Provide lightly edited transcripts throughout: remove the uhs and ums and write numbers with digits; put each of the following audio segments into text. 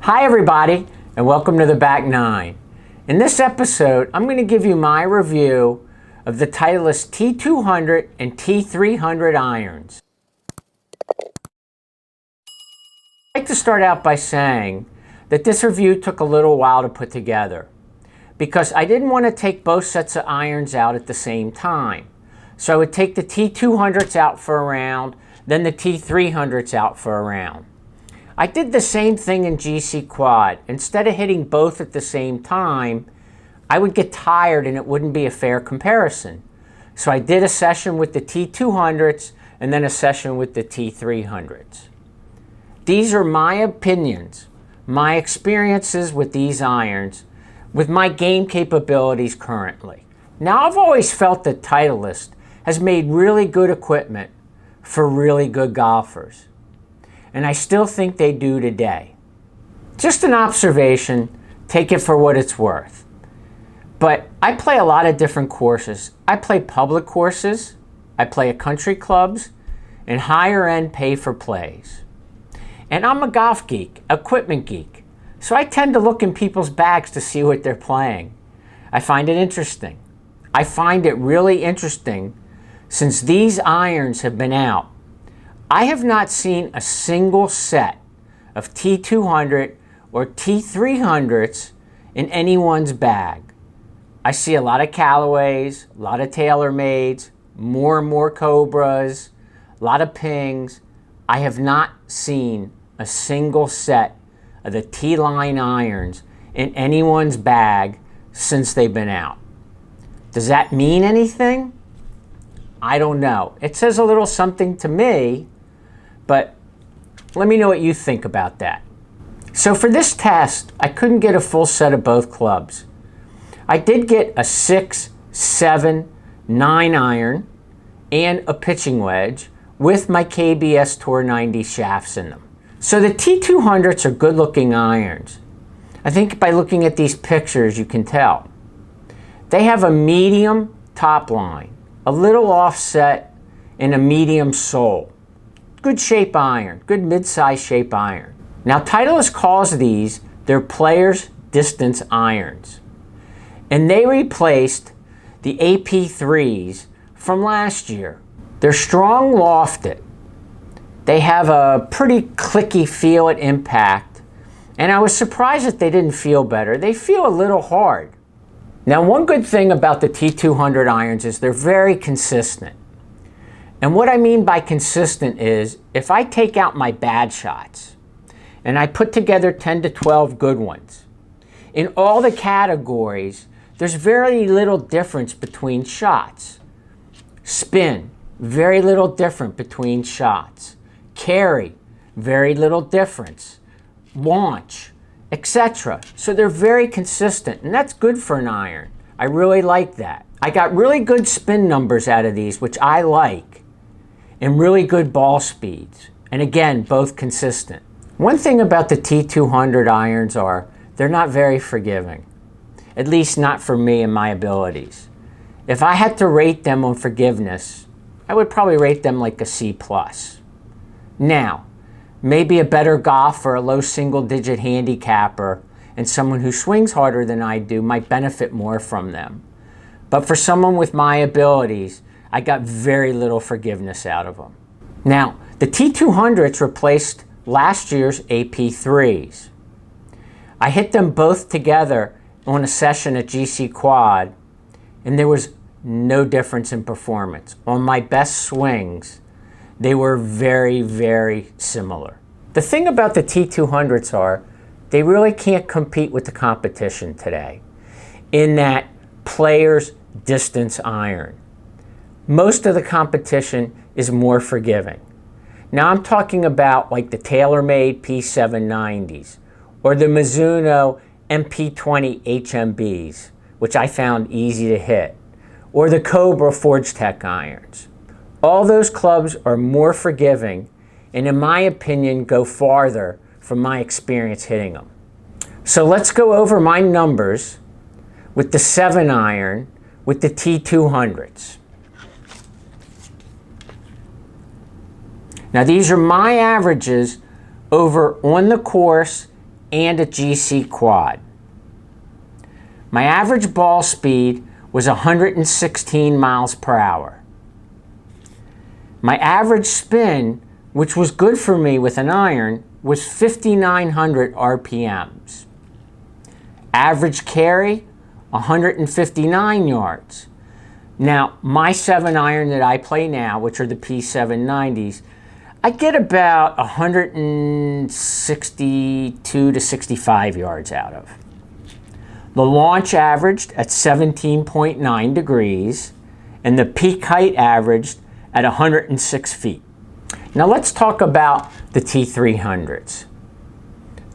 Hi everybody, and welcome to the Back 9. In this episode, I'm going to give you my review of the Titleist T200 and T300 irons. I'd like to start out by saying that this review took a little while to put together because I didn't want to take both sets of irons out at the same time. So I would take the T200s out for a round, then the T300s out for a round. I did the same thing in GC Quad. Instead of hitting both at the same time, I would get tired and it wouldn't be a fair comparison. So I did a session with the T200s and then a session with the T300s. These are my opinions, my experiences with these irons, with my game capabilities currently. Now, I've always felt that Titleist has made really good equipment for really good golfers. And I still think they do today. Just an observation, take it for what it's worth. But I play a lot of different courses. I play public courses, I play at country clubs, and higher end pay-for-plays. And I'm a golf geek, equipment geek, so I tend to look in people's bags to see what they're playing. I find it interesting. I find it really interesting since these irons have been out. I have not seen a single set of T200 or T300s in anyone's bag. I see a lot of Callaways, a lot of TaylorMades, more and more Cobras, a lot of Pings. I have not seen a single set of the T-line irons in anyone's bag since they've been out. Does that mean anything? I don't know. It says a little something to me, but let me know what you think about that. So for this test, I couldn't get a full set of both clubs. I did get a 6, 7, 9 iron and a pitching wedge with my KBS Tour 90 shafts in them. So the T200s are good looking irons. I think by looking at these pictures you can tell. They have a medium top line, a little offset, and a medium sole. Good shape iron, good mid-size shape iron. Now Titleist calls these their players distance irons. And they replaced the AP3s from last year. They're strong lofted. They have a pretty clicky feel at impact. And I was surprised that they didn't feel better. They feel a little hard. Now one good thing about the T200 irons is they're very consistent. And what I mean by consistent is if I take out my bad shots and I put together 10 to 12 good ones, in all the categories, there's very little difference between shots. Spin, very little different between shots. Carry, very little difference. Launch, etc. So they're very consistent, and that's good for an iron. I really like that. I got really good spin numbers out of these, which I like, and really good ball speeds. And again, both consistent. One thing about the T200 irons are they're not very forgiving. At least not for me and my abilities. If I had to rate them on forgiveness, I would probably rate them like a C+. Now, maybe a better golfer, a low single-digit handicapper, and someone who swings harder than I do might benefit more from them. But for someone with my abilities, I got very little forgiveness out of them. Now, the T200s replaced last year's AP3s. I hit them both together on a session at GC Quad, and there was no difference in performance. On my best swings, they were very, very similar. The thing about the T200s are, they really can't compete with the competition today in that player's distance iron. Most of the competition is more forgiving. Now I'm talking about like the TaylorMade P790s or the Mizuno MP20 HMBs, which I found easy to hit, or the Cobra Forge Tech irons. All those clubs are more forgiving and in my opinion go farther from my experience hitting them. So let's go over my numbers with the 7 iron with the T200s. Now these are my averages over on the course and a GC quad. My average ball speed was 116 miles per hour. My average spin, which was good for me with an iron, was 5,900 RPMs. Average carry, 159 yards. Now, my 7-iron that I play now, which are the P790s, I get about 162 to 65 yards out of. The launch averaged at 17.9 degrees, and the peak height averaged at 106 feet. Now let's talk about the T300s.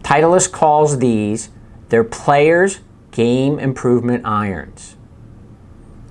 Titleist calls these their players' game improvement irons.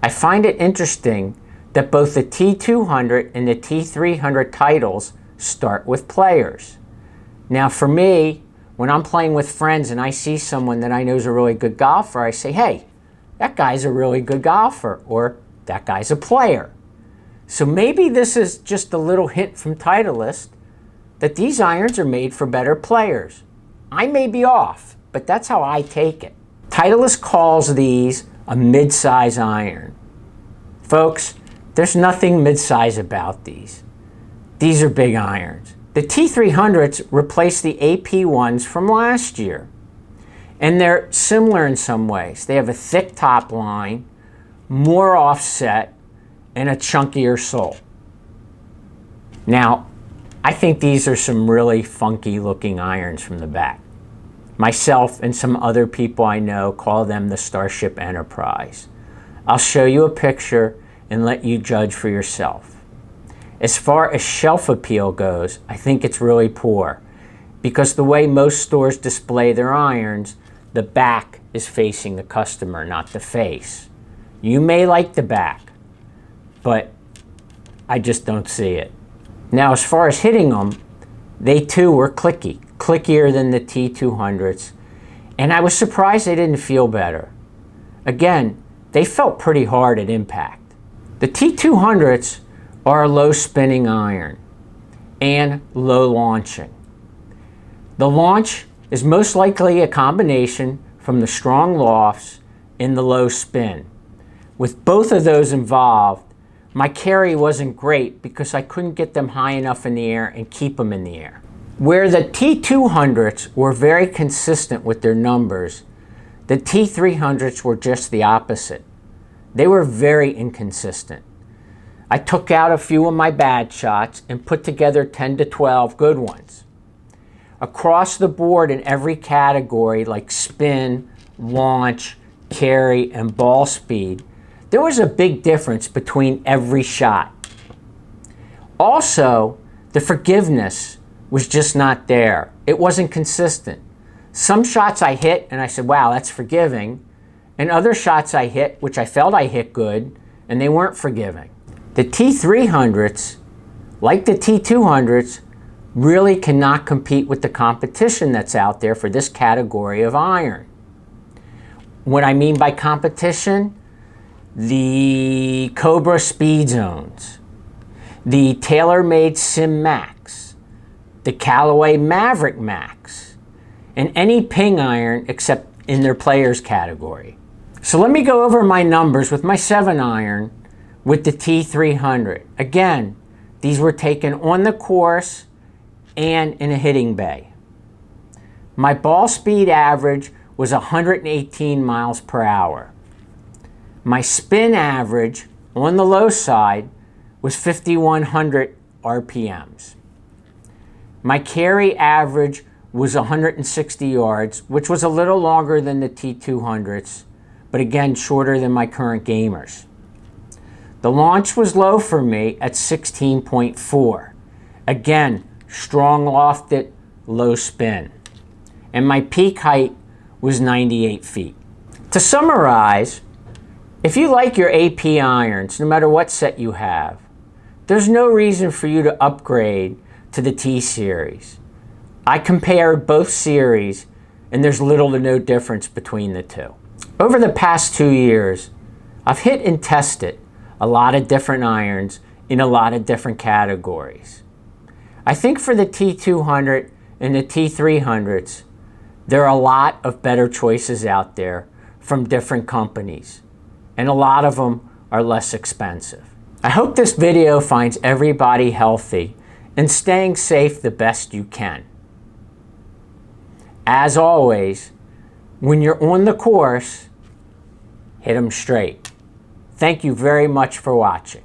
I find it interesting that both the T200 and the T300 titles start with players. Now for me, when I'm playing with friends and I see someone that I know is a really good golfer, I say, hey, that guy's a really good golfer, or that guy's a player. So maybe this is just a little hint from Titleist that these irons are made for better players. I may be off, but that's how I take it. Titleist calls these a mid-size iron. Folks, there's nothing mid-size about these. These are big irons. The T300s replaced the AP ones from last year. And they're similar in some ways. They have a thick top line, more offset, and a chunkier sole. Now, I think these are some really funky looking irons from the back. Myself and some other people I know call them the Starship Enterprise. I'll show you a picture and let you judge for yourself. As far as shelf appeal goes, I think it's really poor because the way most stores display their irons, the back is facing the customer, not the face. You may like the back, but I just don't see it. Now, as far as hitting them, they too were clickier than the T200s, and I was surprised they didn't feel better. Again, they felt pretty hard at impact. The T200s are a low spinning iron and low launching. The launch is most likely a combination from the strong lofts and the low spin. With both of those involved, my carry wasn't great because I couldn't get them high enough in the air and keep them in the air. Where the T200s were very consistent with their numbers, the T300s were just the opposite. They were very inconsistent. I took out a few of my bad shots and put together 10 to 12 good ones. Across the board in every category like spin, launch, carry, and ball speed, there was a big difference between every shot. Also, the forgiveness was just not there. It wasn't consistent. Some shots I hit and I said, wow, that's forgiving. And other shots I hit, which I felt I hit good, and they weren't forgiving. The T300s, like the T200s, really cannot compete with the competition that's out there for this category of iron. What I mean by competition, the Cobra Speed Zones, the TaylorMade Sim Max, the Callaway Maverick Max, and any ping iron except in their players category. So let me go over my numbers with my 7-iron with the T300. Again, these were taken on the course and in a hitting bay. My ball speed average was 118 miles per hour. My spin average on the low side was 5,100 RPMs. My carry average was 160 yards, which was a little longer than the T200s, but again, shorter than my current gamers. The launch was low for me at 16.4. Again, strong lofted, low spin. And my peak height was 98 feet. To summarize, if you like your AP irons, no matter what set you have, there's no reason for you to upgrade to the T series. I compared both series, and there's little to no difference between the two. Over the past 2 years, I've hit and tested a lot of different irons in a lot of different categories. I think for the T200 and the T300s, There are a lot of better choices out there from different companies, and a lot of them are less expensive. I hope this video finds everybody healthy and staying safe the best you can. As always, when you're on the course, hit them straight. Thank you very much for watching.